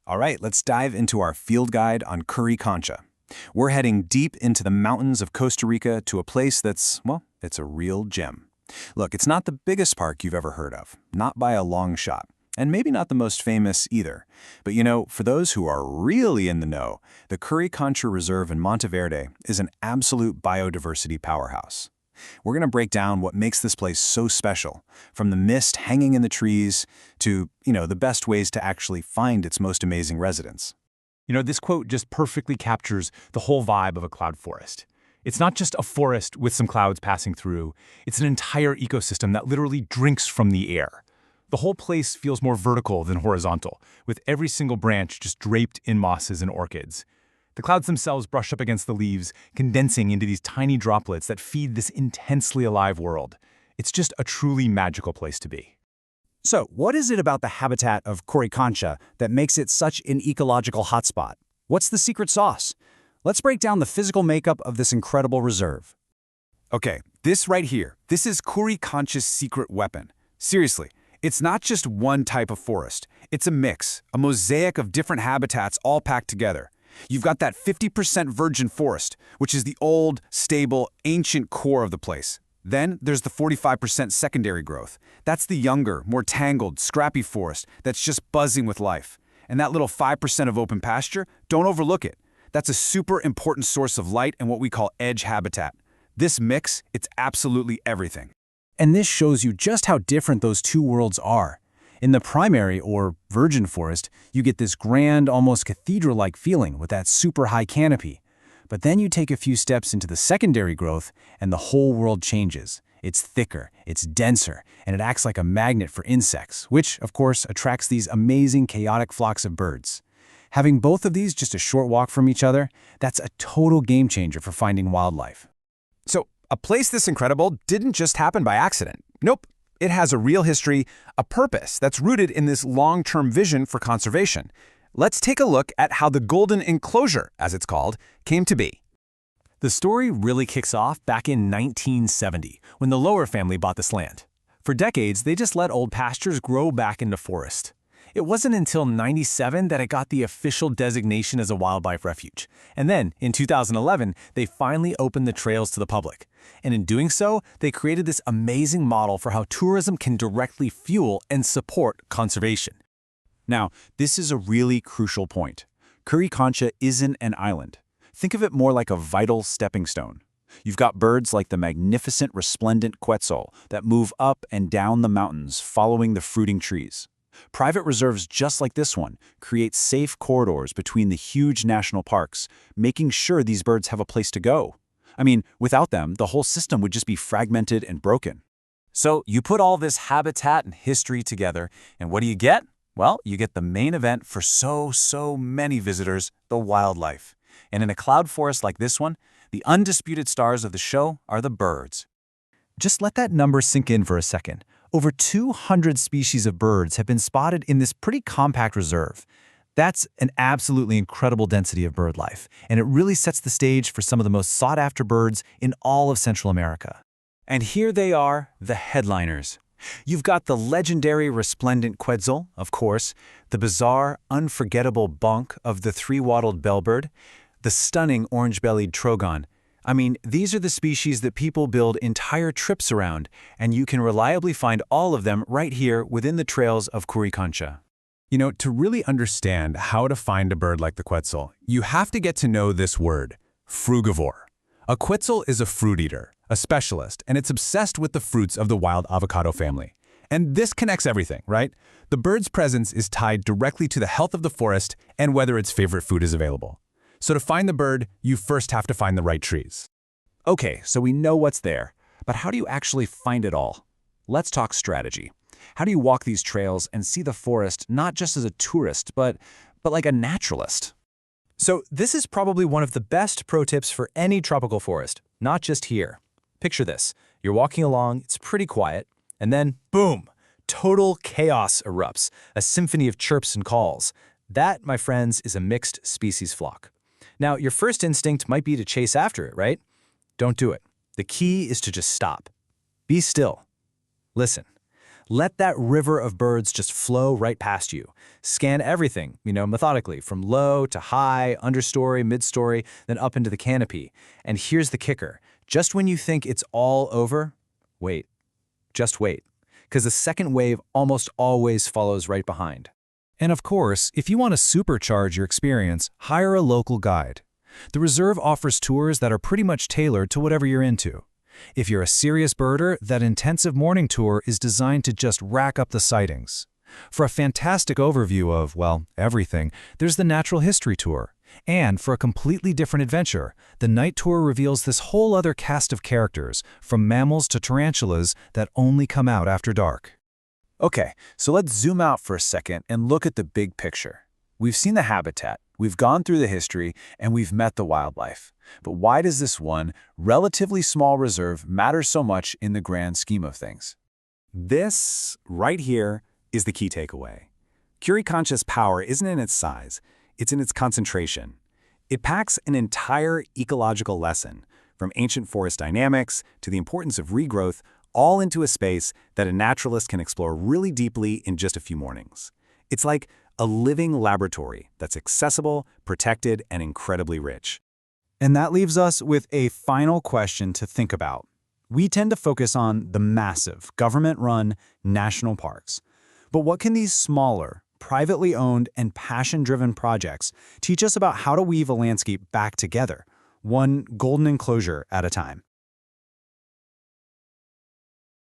All right, let's dive into our field guide on Curi Cancha. We're heading deep into the mountains of Costa Rica to a place that's, well, it's a real gem. Look, it's not the biggest park you've ever heard of, not by a long shot, and maybe not the most famous either. But for those who are really in the know, the Curi Cancha Reserve in Monteverde is an absolute biodiversity powerhouse. We're going to break down what makes this place so special, from the mist hanging in the trees to, the best ways to actually find its most amazing residents. This quote just perfectly captures the whole vibe of a cloud forest. It's not just a forest with some clouds passing through, it's an entire ecosystem that literally drinks from the air. The whole place feels more vertical than horizontal, with every single branch just draped in mosses and orchids. The clouds themselves brush up against the leaves, condensing into these tiny droplets that feed this intensely alive world. It's just a truly magical place to be. So, what is it about the habitat of Curi Cancha that makes it such an ecological hotspot? What's the secret sauce? Let's break down the physical makeup of this incredible reserve. Okay, this right here, this is Curi Cancha's secret weapon. Seriously, it's not just one type of forest. It's a mix, a mosaic of different habitats all packed together. You've got that 50% virgin forest, which is the old, stable, ancient core of the place. Then there's the 45% secondary growth. That's the younger, more tangled, scrappy forest that's just buzzing with life. And that little 5% of open pasture, don't overlook it. That's a super important source of light and what we call edge habitat. This mix, it's absolutely everything. And this shows you just how different those two worlds are. In the primary, or virgin forest, you get this grand, almost cathedral-like feeling with that super high canopy. But then you take a few steps into the secondary growth, and the whole world changes. It's thicker, it's denser, and it acts like a magnet for insects, which, of course, attracts these amazing, chaotic flocks of birds. Having both of these just a short walk from each other, that's a total game changer for finding wildlife. So, a place this incredible didn't just happen by accident. Nope. It has a real history, a purpose that's rooted in this long-term vision for conservation. Let's take a look at how the Golden Enclosure, as it's called, came to be. The story really kicks off back in 1970, when the Lower family bought this land. For decades, they just let old pastures grow back into forest. It wasn't until '97 that it got the official designation as a wildlife refuge. And then, in 2011, they finally opened the trails to the public. And in doing so, they created this amazing model for how tourism can directly fuel and support conservation. Now, this is a really crucial point. Curi Cancha isn't an island. Think of it more like a vital stepping stone. You've got birds like the magnificent resplendent quetzal that move up and down the mountains following the fruiting trees. Private reserves just like this one create safe corridors between the huge national parks, making sure these birds have a place to go. I mean, without them, the whole system would just be fragmented and broken. So you put all this habitat and history together, and what do you get? Well, you get the main event for so many visitors, the wildlife. And in a cloud forest like this one, the undisputed stars of the show are the birds. Just let that number sink in for a second. Over 200 species of birds have been spotted in this pretty compact reserve. That's an absolutely incredible density of bird life, and it really sets the stage for some of the most sought-after birds in all of Central America. And here they are, the headliners. You've got the legendary resplendent quetzal, of course, the bizarre, unforgettable bonk of the three-wattled bellbird, the stunning orange-bellied trogon. I mean, these are the species that people build entire trips around, and you can reliably find all of them right here within the trails of Curi Cancha. To really understand how to find a bird like the quetzal, you have to get to know this word, frugivore. A quetzal is a fruit eater, a specialist, and it's obsessed with the fruits of the wild avocado family. And this connects everything, right? The bird's presence is tied directly to the health of the forest and whether its favorite food is available. So to find the bird, you first have to find the right trees. Okay, so we know what's there, but how do you actually find it all? Let's talk strategy. How do you walk these trails and see the forest not just as a tourist, but like a naturalist? So this is probably one of the best pro tips for any tropical forest, not just here. Picture this. You're walking along, it's pretty quiet, and then, boom, total chaos erupts, a symphony of chirps and calls. That, my friends, is a mixed species flock. Now, your first instinct might be to chase after it, right? Don't do it. The key is to just stop. Be still. Listen. Let that river of birds just flow right past you. Scan everything, methodically, from low to high, understory, midstory, then up into the canopy. And here's the kicker. Just when you think it's all over, wait. Just wait. Because the second wave almost always follows right behind. And of course, if you want to supercharge your experience, hire a local guide. The reserve offers tours that are pretty much tailored to whatever you're into. If you're a serious birder, that intensive morning tour is designed to just rack up the sightings. For a fantastic overview of, well, everything, there's the natural history tour. And for a completely different adventure, the night tour reveals this whole other cast of characters, from mammals to tarantulas, that only come out after dark. Okay, so let's zoom out for a second and look at the big picture. We've seen the habitat, we've gone through the history, and we've met the wildlife. But why does this one, relatively small reserve matter so much in the grand scheme of things? This, right here, is the key takeaway. Curi Cancha's power isn't in its size, it's in its concentration. It packs an entire ecological lesson, from ancient forest dynamics to the importance of regrowth, all into a space that a naturalist can explore really deeply in just a few mornings. It's like a living laboratory that's accessible, protected, and incredibly rich. And that leaves us with a final question to think about. We tend to focus on the massive, government-run national parks. But what can these smaller, privately owned, and passion-driven projects teach us about how to weave a landscape back together, one golden enclosure at a time?